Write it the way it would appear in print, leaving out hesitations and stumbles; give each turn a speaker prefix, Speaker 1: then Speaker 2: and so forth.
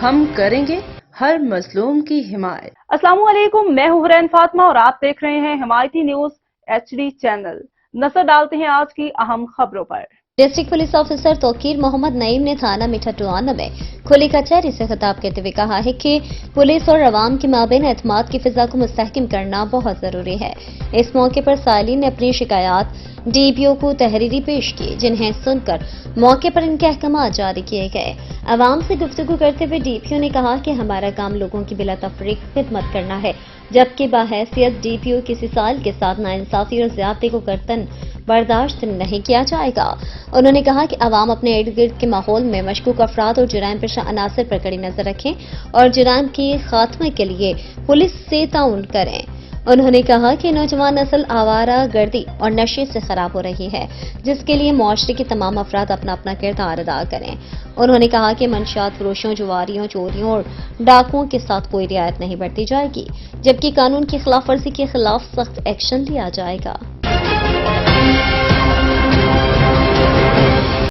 Speaker 1: ہم کریں گے ہر مظلوم کی حمایت۔
Speaker 2: السلام علیکم، میں ہوں حرین فاطمہ اور آپ دیکھ رہے ہیں حمایتی نیوز HD چینل۔ نظر ڈالتے ہیں آج کی اہم خبروں پر۔
Speaker 3: ڈسٹرکٹ پولیس آفیسر توقیر محمد نعیم نے تھانہ میٹھا ٹوانہ میں کھلی کچہری سے خطاب کرتے ہوئے کہا ہے کہ پولیس اور عوام کے مابین اعتماد کی فضا کو مستحکم کرنا بہت ضروری ہے۔ اس موقع پر سائلین نے اپنی شکایات DPO کو تحریری پیش کی، جنہیں سن کر موقع پر ان کے احکامات جاری کیے گئے۔ عوام سے گفتگو کرتے ہوئے DPO نے کہا کہ ہمارا کام لوگوں کی بلا تفریق خدمت کرنا ہے، جبکہ بحیثیت DPO کسی سائل کے ساتھ ناانصافی اور زیادتی کو کرتن برداشت نہیں کیا جائے گا۔ انہوں نے کہا کہ عوام اپنے ارد گرد کے ماحول میں مشکوک افراد اور جرائم پیشہ عناصر پر کڑی نظر رکھیں اور جرائم کے خاتمے کے لیے پولیس سے تعاون کریں۔ انہوں نے کہا کہ نوجوان نسل آوارہ گردی اور نشے سے خراب ہو رہی ہے، جس کے لیے معاشرے کے تمام افراد اپنا اپنا کردار ادا کریں۔ انہوں نے کہا کہ منشیات فروشوں، جواریوں، چوریوں اور ڈاکوؤں کے ساتھ کوئی رعایت نہیں برتی جائے گی، جبکہ قانون کی خلاف ورزی کے خلاف سخت ایکشن لیا جائے گا۔